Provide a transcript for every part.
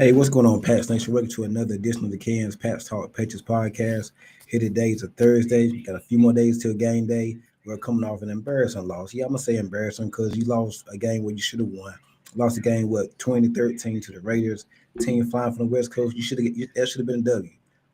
Hey, what's going on, Pat? Thanks for welcome to another edition of the Cans Pat's Talk Patriots podcast. Here today is a Thursday. We got a few more days till game day. We're coming off an embarrassing loss. Yeah, I'm gonna say embarrassing because you lost a game where you should have won. Lost a game what 2013 to the Raiders. Team flying from the West Coast. You should have that should have been a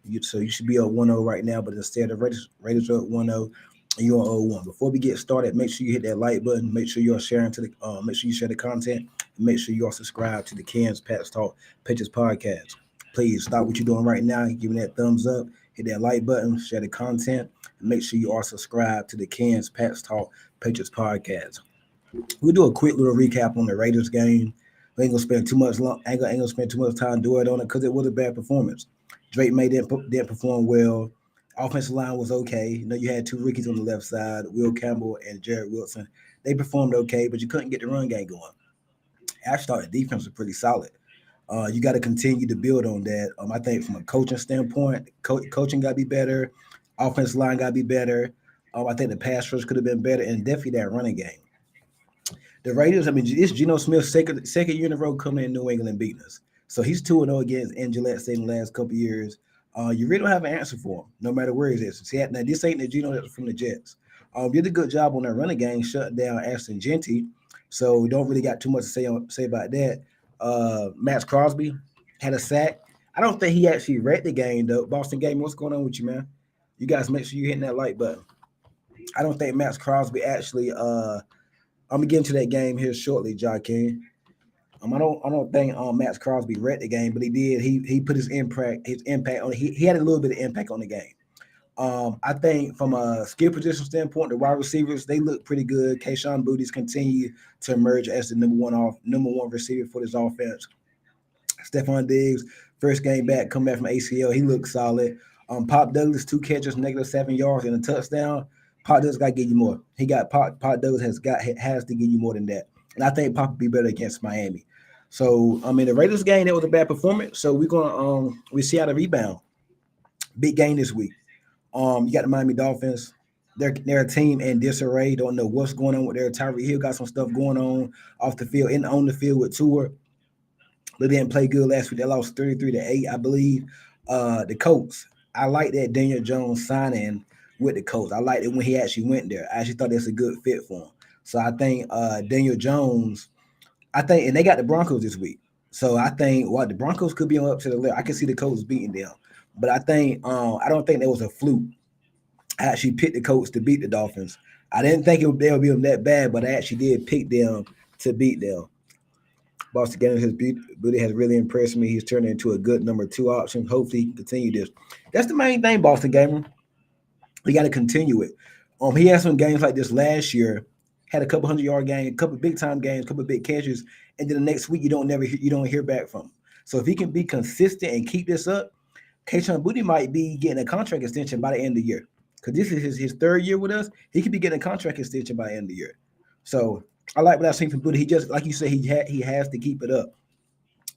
W. So you should be up 1-0 right now, but instead the Raiders are up 1-0 and you're on 0-1. Before we get started, make sure you hit that like button. Make sure you're sharing to the make sure you share the content. And make sure you are subscribed to the Cans Pat's Talk Pitches Podcast. Please stop what you're doing right now, give me that thumbs up, hit that like button, share the content, and make sure you are subscribed to the Cans Pat's Talk Pitches Podcast. We'll do a quick little recap on the Raiders game. We ain't gonna spend too much long. Ain't gonna spend too much time doing it on it because it was a bad performance. Drake May didn't perform well. Offensive line was okay. You know, you had two rookies on the left side, Will Campbell and Jared Wilson. They performed okay, but you couldn't get the run game going. Actually, the defense was pretty solid. You got to continue to build on that. I think from a coaching standpoint, coaching got to be better. Offensive line got to be better. I think the pass rush could have been better, and definitely that running game. The Raiders, I mean, it's Geno Smith's second year in a row coming in New England and beating us. So he's 2-0 against in Gillette State in the last couple of years. You really don't have an answer for him, no matter where he is. See, now this ain't the Geno from the Jets. Did a good job on that running game, shutting down Ashton Genty. So we don't really got too much to say about that. Max Crosby had a sack. I don't think he actually read the game though. Boston game, what's going on with you, man? You guys make sure you're hitting that like button. I don't think Max Crosby actually. I'm gonna get into that game here shortly, Joaquin. I don't think Max Crosby read the game, but he did. He put his impact on it. He had a little bit of impact on the game. I think from a skill position standpoint, the wide receivers they look pretty good. Kayshawn Booty's continue to emerge as the number one receiver for this offense. Stephon Diggs, first game back, come back from ACL, he looks solid. Pop Douglas, 2 catches, -7 yards, and a touchdown. Pop Douglas got to give you more. Pop Douglas has to give you more than that. And I think Pop will be better against Miami. So I mean the Raiders game, that was a bad performance. So we're gonna we see how to rebound. Big game this week. You got the Miami Dolphins. They're a team in disarray. Don't know what's going on with their Tyreek Hill. Got some stuff going on the field and on the field with Tua. They didn't play good last week. They lost 33-8, I believe. The Colts. I like that Daniel Jones signing with the Colts. I liked it when he actually went there. I actually thought that's a good fit for him. So I think Daniel Jones. And they got the Broncos this week. So I think the Broncos could be on up to the left. I can see the Colts beating them. But I don't think there was a fluke. I actually picked the Colts to beat the Dolphins. I didn't think they'll be that bad, but I actually did pick them to beat them. Boston Gator, his beauty has really impressed me. He's turning into a good number 2 option. Hopefully, he can continue this. That's the main thing, Boston Gamer. We got to continue it. He had some games like this last year. Had a couple 100-yard games, a couple big time games, a couple big catches, and then the next week you don't hear back from him. So if he can be consistent and keep this up, Kayshon Boutte might be getting a contract extension by the end of the year. Because this is his third year with us. He could be getting a contract extension by the end of the year. So I like what I've seen from Boutte. He just, like you said, he has to keep it up.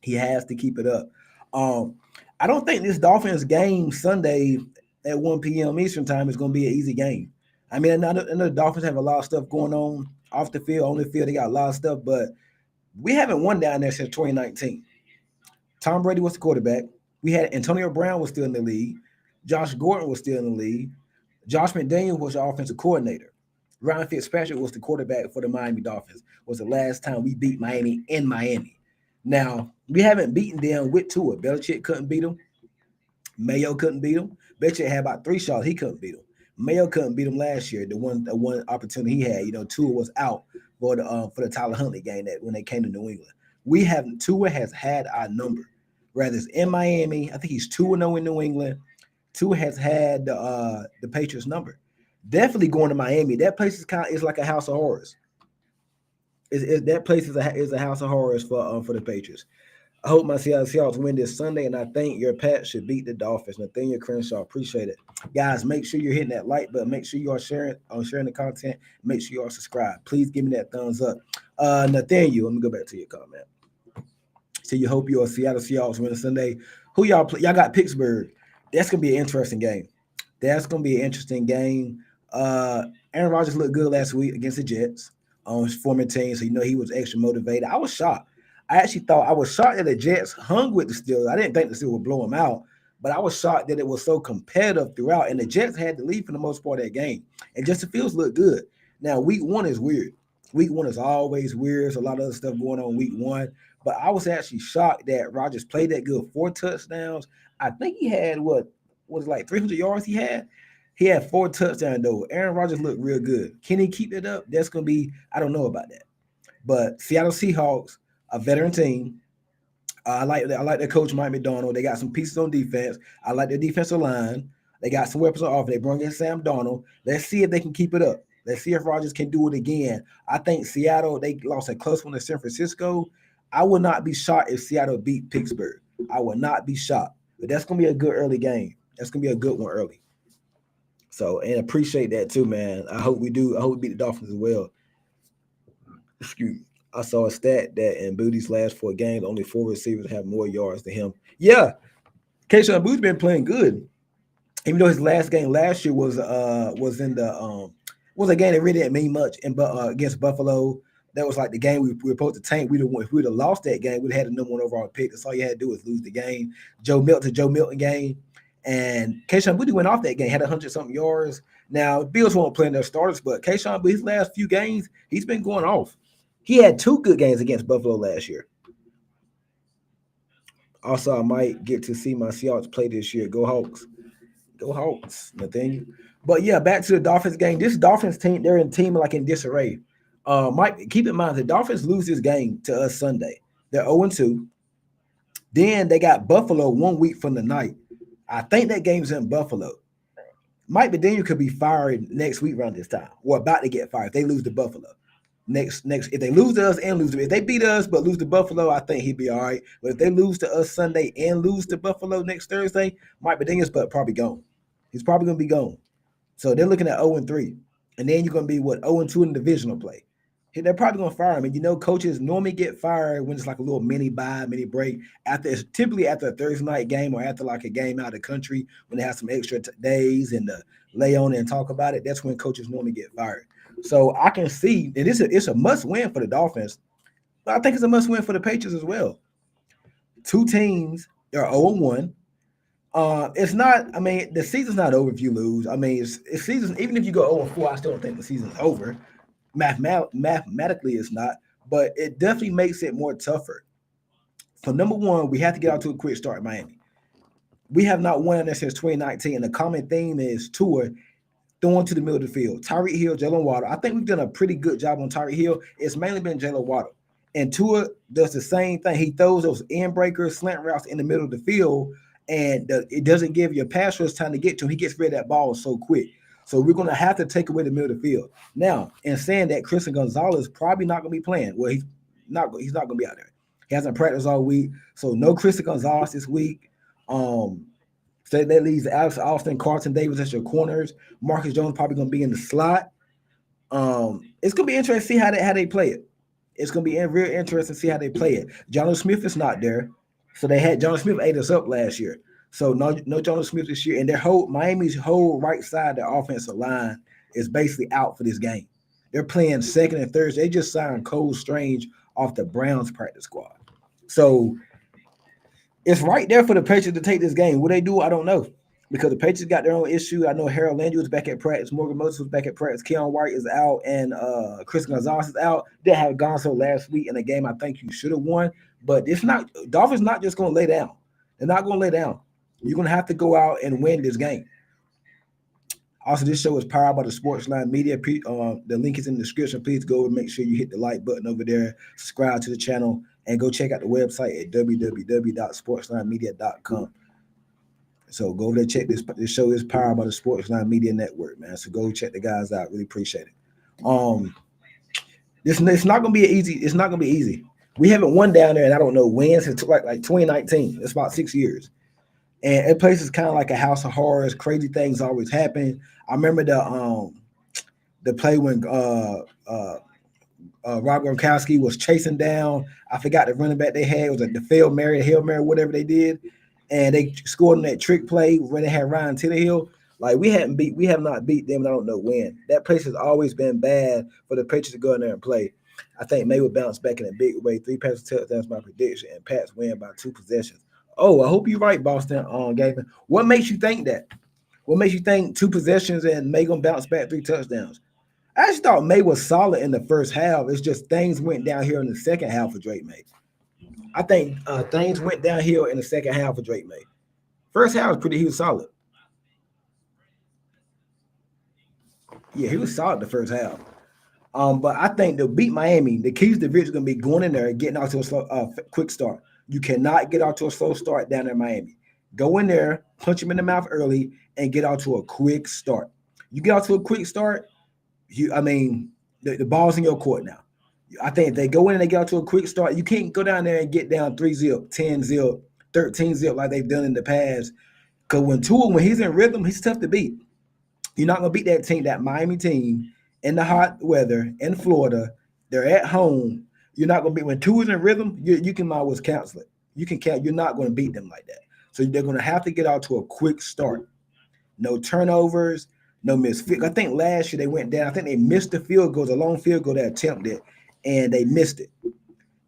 He has to keep it up. I don't think this Dolphins game Sunday at 1 p.m. Eastern time is going to be an easy game. I mean, I know the Dolphins have a lot of stuff going on off the field, on the field. They got a lot of stuff, but we haven't won down there since 2019. Tom Brady was the quarterback. We had Antonio Brown was still in the league. Josh Gordon was still in the league. Josh McDaniels was the offensive coordinator. Ryan Fitzpatrick was the quarterback for the Miami Dolphins. Was the last time we beat Miami in Miami. Now, we haven't beaten them with Tua. Belichick couldn't beat them. Mayo couldn't beat him. Belichick had about 3 shots. He couldn't beat him. Mayo couldn't beat him last year. The one opportunity he had, Tua was out for the Tyler Huntley game that when they came to New England. Tua has had our number. Whether it's in Miami, I think he's 2-0 in New England. Tua has had the Patriots number. Definitely going to Miami. That place is like a house of horrors. That place is a house of horrors for the Patriots. I hope my Seahawks win this Sunday, and I think your Pats should beat the Dolphins. Nathaniel Crenshaw, appreciate it. Guys, make sure you're hitting that like button. Make sure you are sharing the content. Make sure you are subscribed. Please give me that thumbs up. Nathaniel, let me go back to your comment. So you hope your Seattle Seahawks win Sunday. Who y'all play? Y'all got Pittsburgh. That's going to be an interesting game. Aaron Rodgers looked good last week against the Jets on his former team, so he was extra motivated. I was shocked. I actually thought I was shocked that the Jets hung with the Steelers. I didn't think the Steelers would blow them out, but I was shocked that it was so competitive throughout. And the Jets had the lead for the most part of that game. And Justin Fields looked good. Now, week one is weird. Week one is always weird. There's a lot of other stuff going on week one. But I was actually shocked that Rodgers played that good. 4 touchdowns. I think he had what was like 300 yards he had. He had 4 touchdowns though. Aaron Rodgers looked real good. Can he keep it up? That's gonna be, I don't know about that. But Seattle Seahawks, a veteran team. I like their coach Mike McDonald. They got some pieces on defense. I like their defensive line. They got some weapons on offense. They brought in Sam Darnold. Let's see if they can keep it up. Let's see if Rodgers can do it again. I think Seattle, they lost a close one to San Francisco. I would not be shocked if Seattle beat Pittsburgh. I would not be shocked. But that's gonna be a good early game. That's gonna be a good one early. So, and appreciate that too, man. I hope we do. I hope we beat the Dolphins as well. Excuse me. I saw a stat that in Booty's last 4 games, only 4 receivers have more yards than him. Yeah, Keyshawn Booty's been playing good, even though his last game last year was in the was a game that really didn't mean much in against Buffalo. That was like the game we were supposed to tank. If we'd have lost that game, we'd have had the number 1 overall pick. That's all you had to do was lose the game. Joe Milton game. And Keyshawn Booty went off that game, had 100-something yards. Now, Bills won't play in their starters, but Keyshawn Booty, his last few games, he's been going off. He had 2 good games against Buffalo last year. Also, I might get to see my Seahawks play this year. Go Hawks. Go Hawks, Nathaniel. But yeah, back to the Dolphins game. This Dolphins team, they're in team like in disarray. Mike, keep in mind the Dolphins lose this game to us Sunday. They're 0-2. Then they got Buffalo 1 week from the night. I think that game's in Buffalo. Mike McDaniel could be fired next week around this time, or about to get fired if they lose to Buffalo. Next, if they lose to us and lose to, if they beat us but lose to Buffalo, I think he'd be all right. But if they lose to us Sunday and lose to Buffalo next Thursday, Mike McDaniel's probably gone. He's probably going to be gone. So they're looking at 0-3, and then you're going to be 0-2 in divisional play. They're probably going to fire him. And you know, coaches normally get fired when it's like a little mini break typically after a Thursday night game or after like a game out of the country when they have some extra days and lay on it and talk about it. That's when coaches normally get fired. So I can see, and it's a must win for the Dolphins, but I think it's a must win for the Patriots as well. 2 teams are 0-1. It's not. I mean, the season's not over if you lose. I mean, it's season. Even if you go 0-4, I still don't think the season's over. Mathematically, it's not, but it definitely makes it more tougher. So number one, we have to get out to a quick start in Miami. We have not won there since 2019, and the common theme is Tua throwing to the middle of the field. Tyreek Hill, Jalen Waddle. I think we've done a pretty good job on Tyreek Hill. It's mainly been Jalen Waddle. And Tua does the same thing. He throws those end breakers, slant routes in the middle of the field, and it doesn't give your pass rush time to get to him. He gets rid of that ball so quick. So we're going to have to take away the middle of the field. Now, in saying that, Christian Gonzalez probably not going to be playing. Well, he's not going to be out there. He hasn't practiced all week. So no Christian Gonzalez this week. So that leaves Alex Austin, Carlton Davis as your corners. Marcus Jones probably going to be in the slot. It's going to be interesting to see how they play it. It's going to be real interesting to see how they play it. Jonathan Smith is not there. So they had Jonathan Smith ate us up last year. So no Jonathan Smith this year. And Miami's whole right side of their offensive line is basically out for this game. They're playing second and third. They just signed Cole Strange off the Browns practice squad. So it's right there for the Patriots to take this game. What they do, I don't know. Because the Patriots got their own issue. I know Harold Landry was back at practice. Morgan Moses was back at practice. Keon White is out. And Chris Gonzalez is out. They had Gonzo last week in a game I think you should have won. But it's not – Dolphins not just going to lay down. They're not going to lay down. You're going to have to go out and win this game. Also, this show is powered by the Sportsline Media. The link is in the description. Please go and make sure you hit the like button over there, subscribe to the channel, and go check out the website at www.sportslinemedia.com. So go over there, check this. This show is powered by the Sportsline Media Network, man. So go check the guys out. Really appreciate it. It's not going to be easy. It's not going to be easy. We haven't won down there, and I don't know when, since like 2019. It's about 6 years. And that place is kind of like a house of horrors. Crazy things always happen. I remember the play when Rob Gronkowski was chasing down. I forgot the running back they had. It was like the Hail Mary, whatever they did. And they scored on that trick play when they had Ryan Tannehill. Like we have not beat them, and I don't know when. That place has always been bad for the Patriots to go in there and play. I think May will bounce back in a big way. 3 passes touchdowns, my prediction, and Pats win by 2 possessions. Oh, I hope you're right, Boston. Gavin. What makes you think that? What makes you think 2 possessions and May gonna bounce back 3 touchdowns? I just thought May was solid in the first half. It's just things went down here in the second half for Drake May. I think things went downhill in the second half for Drake May. First half was pretty. He was solid. Yeah, he was solid the first half. But I think to beat Miami, the keys to victory is going to be going in there and getting out to a slow, quick start. You cannot get out to a slow start down in Miami. Go in there, punch him in the mouth early, and get out to a quick start. You get out to a quick start, the ball's in your court now. I think if they go in and they get out to a quick start, you can't go down there and get down 3-zip, 10-zip, 13-zip like they've done in the past. Because when he's in rhythm, he's tough to beat. You're not going to beat that team, that Miami team, in the hot weather in Florida. They're at home. You're not going to beat when Tua's in rhythm. You can always cancel it. You can count. You're not going to beat them like that. So they're going to have to get out to a quick start. No turnovers, no missed field. I think last year they went down. I think they missed the field goals, a long field goal they attempted, and they missed it.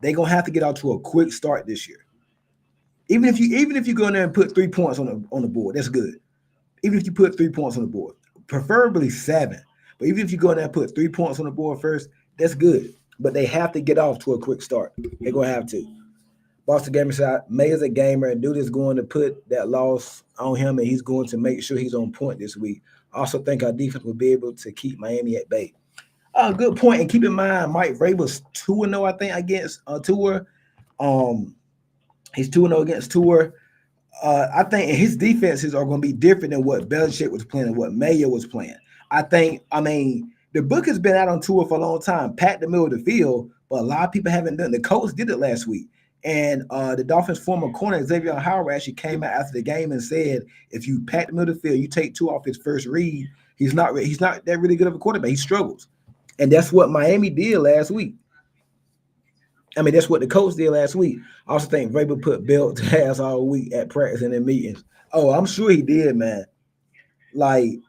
They're going to have to get out to a quick start this year. Even if you go in there and put 3 points on the board, that's good. Even if you put 3 points on the board, preferably 7. But even if you go in there and put 3 points on the board first, that's good. But they have to get off to a quick start. They're going to have to. Boston Gamer said, May is a gamer, and dude is going to put that loss on him, and he's going to make sure he's on point this week. I also think our defense will be able to keep Miami at bay. Good point. And keep in mind, Mike Vrabel's 2-0, I think, against Tua. He's 2-0 against Tua. I think his defenses are going to be different than what Belichick was playing and what Mayo was playing. The book has been out on Tua for a long time, pack the middle of the field, but a lot of people haven't done it. The coach did it last week. And the Dolphins' former corner, Xavier Howard, actually came out after the game and said, if you pack the middle of the field, you take Tua off his first read, he's not that really good of a quarterback. He struggles. And that's what Miami did last week. That's what the coach did last week. I also think Vrabel put belt to ass all week at practice and in meetings. Oh, I'm sure he did, man. Like,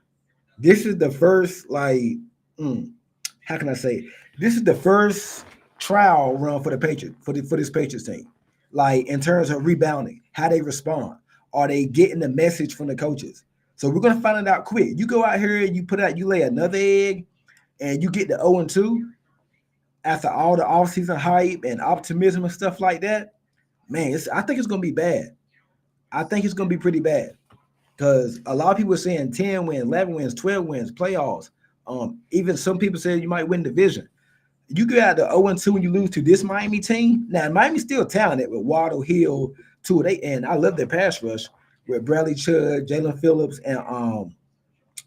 this is the first, how can I say? This is the first trial run for the Patriots, for this Patriots team. Like, in terms of rebounding, how they respond. Are they getting the message from the coaches? So we're going to find it out quick. You go out here and you lay another egg and you get the 0-2 after all the offseason hype and optimism and stuff like that, man, I think it's going to be bad. I think it's going to be pretty bad because a lot of people are saying 10 wins, 11 wins, 12 wins, playoffs. Even some people say you might win division. You go out to 0-2 and you lose to this Miami team. Now, Miami's still talented with Waddle, Hill, and I love their pass rush with Bradley Chubb, Jalen Phillips, and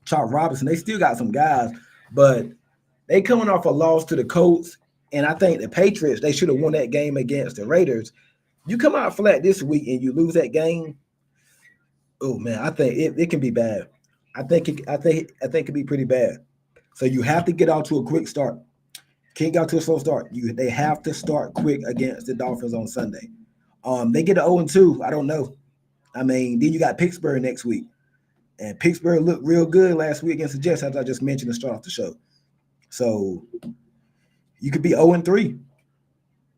Charles Robinson. They still got some guys, but they coming off a loss to the Colts. And I think the Patriots, they should have won that game against the Raiders. You come out flat this week and you lose that game. Oh man, I think it can be bad. I think it can be pretty bad. So you have to get out to a quick start. Can't get out to a slow start. They have to start quick against the Dolphins on Sunday. They get an 0-2. I don't know. Then you got Pittsburgh next week. And Pittsburgh looked real good last week against the Jets, as I just mentioned to start off the show. So you could be 0-3.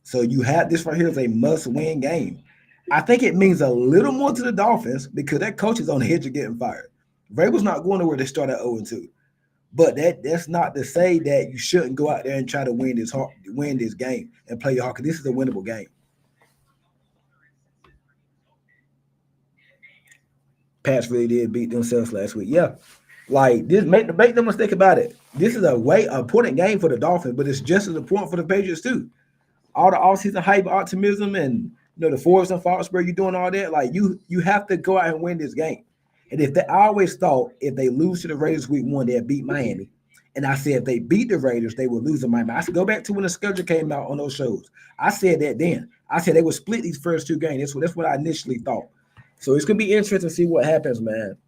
So you have this right here is a must-win game. I think it means a little more to the Dolphins because that coach is on the edge of getting fired. Vrabel's not going to where they start at 0-2. But that's not to say that you shouldn't go out there and try to win this game and play your hard, because this is a winnable game. Pats really did beat themselves last week. Yeah. Like, this, make no mistake about it. This is a important game for the Dolphins, but it's just as important for the Patriots too. All the offseason hype, optimism, and the Forbes and Foxborough, you doing all that. Like, you have to go out and win this game. And I always thought if they lose to the Raiders week 1, they'll beat Miami. And I said if they beat the Raiders, they would lose to Miami. I said go back to when the schedule came out on those shows. I said that then. I said they would split these first 2 games. That's what I initially thought. So it's gonna be interesting to see what happens, man.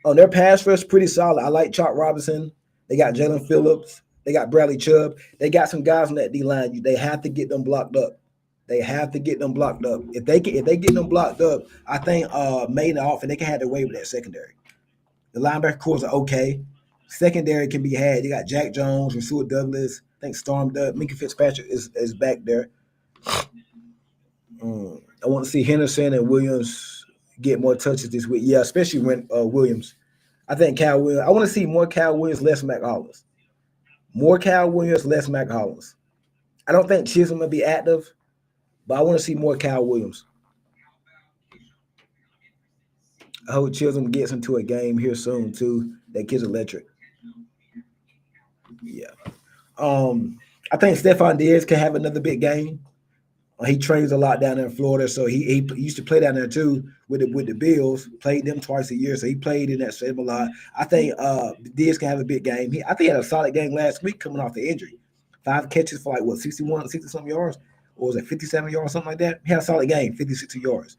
Their pass rush pretty solid. I like Charles Robinson. They got Jalen Phillips. They got Bradley Chubb. They got some guys on that D line. They have to get them blocked up. If they get them blocked up, I think May and off, and they can have their way with that secondary. The linebacker cores are okay. Secondary can be had. You got Jack Jones, Rasul Douglas, think Storm does. Minka Fitzpatrick is back there. I want to see Henderson and Williams get more touches this week. Yeah, especially when Williams. I think Cal Williams. I want to see more Cal Williams, less Mac Hollins. More Cal Williams, less Mac Hollins. I don't think Chisholm will be active, but I want to see more Cal Williams. I hope Chisholm gets into a game here soon too. That kid's electric. Yeah. I think Stephon Diggs can have another big game. He trains a lot down there in Florida, so he used to play down there too with the Bills. Played them twice a year, so he played in that stadium a lot. I think Diggs can have a big game. I think he had a solid game last week coming off the injury. 5 catches for like what 61, 60 something yards, or was it 57 yards, something like that? He had a solid game, 50, 60 yards.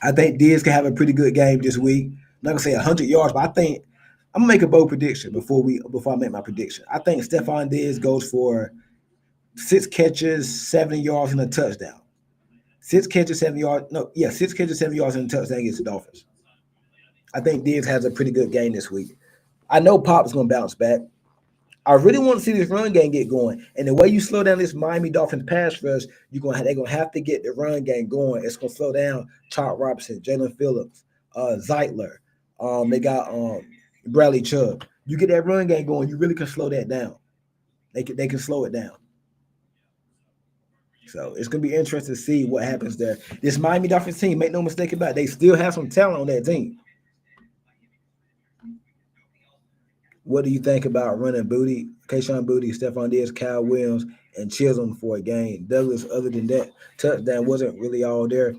I think Diggs can have a pretty good game this week. I'm not gonna say 100 yards, but I think I'm gonna make a bold prediction before I make my prediction. I think Stephon Diggs goes for 6 catches, 70 yards, and a touchdown. 6 catches, 7 yards. No, yeah, 6 catches, 7 yards, and a touchdown against the Dolphins. I think Diggs has a pretty good game this week. I know Pop's going to bounce back. I really want to see this run game get going. And the way you slow down this Miami Dolphins pass rush, they're going to have to get the run game going. It's going to slow down Todd Robinson, Jalen Phillips, Zeitler. They got Bradley Chubb. You get that run game going, you really can slow that down. They can slow it down. So it's going to be interesting to see what happens there. This Miami Dolphins team, make no mistake about it, they still have some talent on that team. What do you think about running Booty, Kayshawn Booty, Stephon Diggs, Kyle Williams, and Chisholm for a game? Douglas, other than that, touchdown wasn't really all there.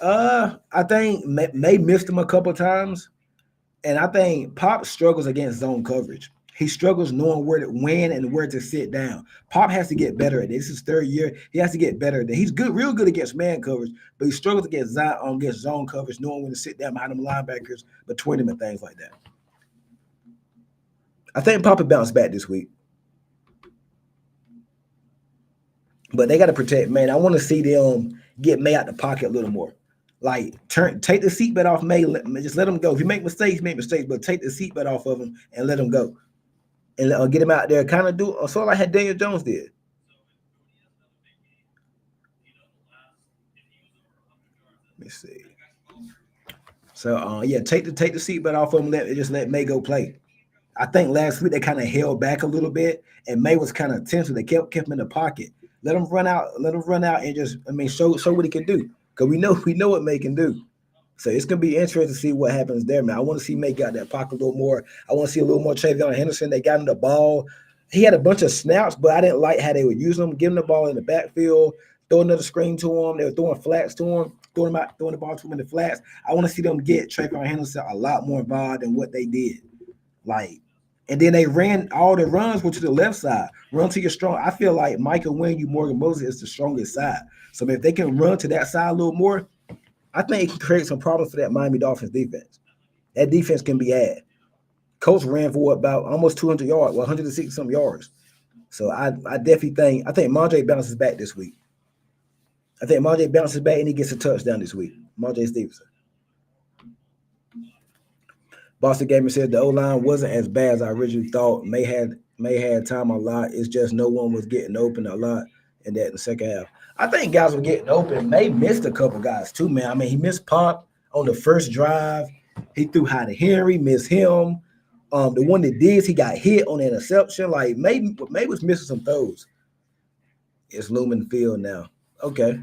I think May missed him a couple times, and I think Pop struggles against zone coverage. He struggles knowing where to when and where to sit down. Pop has to get better at it. This is his 3rd year. He has to get better at it. He's good, real good against man coverage, but he struggles against zone coverage, knowing when to sit down behind them linebackers, between them, and things like that. I think Pop will bounce back this week. But they got to protect, man. I want to see them get May out the pocket a little more. Like, take the seatbelt off May. Just let him go. If you make mistakes, but take the seatbelt off of him and let him go. And get him out there, kind of do sort of like how Daniel Jones did. Let me see. So, yeah, take the seatbelt off of him. Just let May go play. I think last week they kind of held back a little bit, and May was kind of tense. So they kept him in the pocket. Let him run out, and just show what he can do. Because we know what May can do. So it's gonna be interesting to see what happens there, man. I want to see May got that pocket a little more. I want to see a little more Travion Henderson. They got him the ball. He had a bunch of snaps, but I didn't like how they were using him, giving the ball in the backfield, throwing another screen to him. They were throwing flats to him, throwing the ball to him in the flats. I want to see them get Travion Henderson a lot more involved than what they did. And then they ran all the runs were to the left side. Run to your strong. I feel like Michael Wynn, Morgan Moses is the strongest side. So if they can run to that side a little more, I think it can create some problems for that Miami Dolphins defense. That defense can be had. Coach ran for about almost 200 yards, 160 some yards. So I definitely think Mondre bounces back this week. I think Mondre bounces back and he gets a touchdown this week. Mondre Stevenson. Boston Gamer said the O-line wasn't as bad as I originally thought. May had time a lot. It's just no one was getting open a lot in the second half. I think guys were getting open. May missed a couple guys too, man. I mean, he missed Pop on the first drive. He threw high to Henry, missed him. The one that did, he got hit on the interception. Like May was missing some throws. It's Lumen Field now. Okay.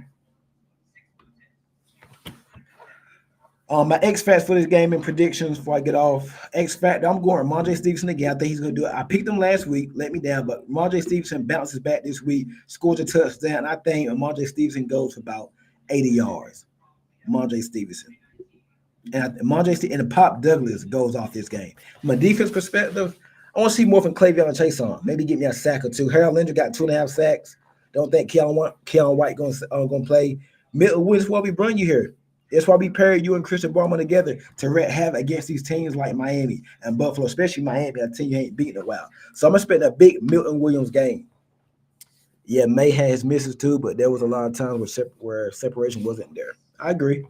My X Factor for this game and predictions before I get off. X Factor, I'm going Mondre Stevenson again. I think he's going to do it. I picked him last week, let me down, but Mondre Stevenson bounces back this week, scores a touchdown. I think Mondre Stevenson goes for about 80 yards. Mondre Stevenson. And and Pop Douglas goes off this game. From a defense perspective, I want to see more from Clavion and Chason. Maybe get me a sack or two. Harold Linder got 2.5 sacks. Don't think Keon White going to play. Milton Williams, why we bring you here. That's why we paired you and Christian Barman together to wreak havoc against these teams like Miami and Buffalo, especially Miami, a team you ain't beaten in a while. So I'm expecting a big Milton Williams game. Yeah, May had his misses too, but there was a lot of times where separation wasn't there. I agree.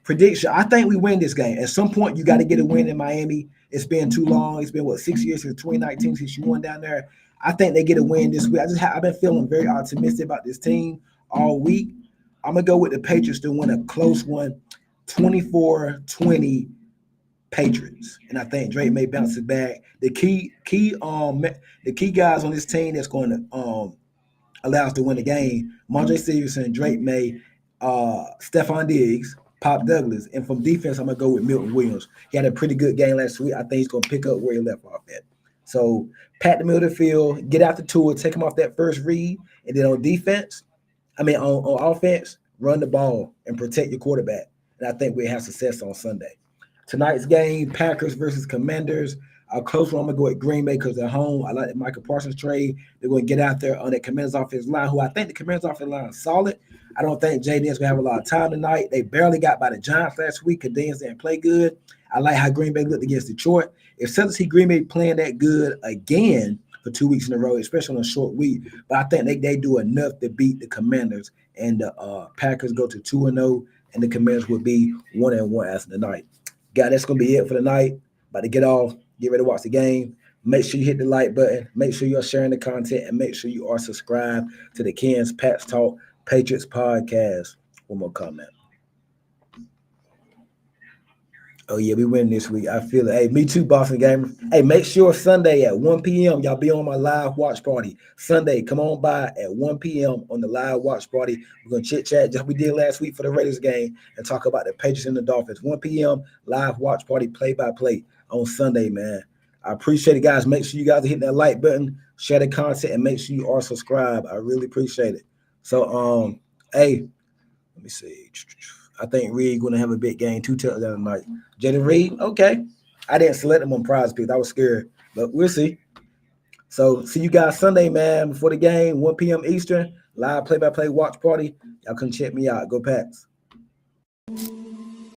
Prediction, I think we win this game. At some point, you got to get a win in Miami. It's been too long. It's been, 6 years since 2019 since you won down there. I think they get a win this week. I've been feeling very optimistic about this team all week. I'm gonna go with the Patriots to win a close one, 24-20 Patriots. And I think Drake may bounce it back. The key guys on this team that's going to allow us to win the game, Mondre Stevenson, Drake May, Stephon Diggs, Pop Douglas, and from defense, I'm gonna go with Milton Williams. He had a pretty good game last week. I think he's gonna pick up where he left off at. So pat the middle of the field, get out the tour, take him off that first read, and then on defense, on offense, run the ball and protect your quarterback. And I think we have success on Sunday. Tonight's game, Packers versus Commanders. A close one, I'm going to go at Green Bay because they're home. I like the Michael Parsons trade. They're going to get out there on that Commanders offensive line, who I think the Commanders offensive line is solid. I don't think Jaden's going to have a lot of time tonight. They barely got by the Giants last week. Cadenas didn't play good. I like how Green Bay looked against Detroit. If Sunday see Green Bay playing that good again for 2 weeks in a row, especially on a short week, but I think they do enough to beat the Commanders, and the Packers go to 2-0, and the Commanders will be 1-1 as of the night. Guys, that's going to be it for the night. About to get off, get ready to watch the game. Make sure you hit the like button. Make sure you're sharing the content, and make sure you are subscribed to the Ken's Pats Talk Patriots podcast. One more comment. Oh, yeah, we win this week. I feel it. Hey, me too, Boston Gamer. Hey, make sure Sunday at 1 p.m. y'all be on my live watch party. Sunday, come on by at 1 p.m. on the live watch party. We're going to chit-chat just like we did last week for the Raiders game and talk about the Patriots and the Dolphins. 1 p.m. live watch party, play-by-play on Sunday, man. I appreciate it, guys. Make sure you guys are hitting that like button, share the content, and make sure you are subscribed. I really appreciate it. So, hey, let me see. I think Reed going to have a big game, 2 touchdowns tonight. Jaden Reed, okay. I didn't select him on prize picks. I was scared, but we'll see. So, see you guys Sunday, man, before the game, 1 p.m. Eastern, live play-by-play watch party. Y'all come check me out. Go Pats.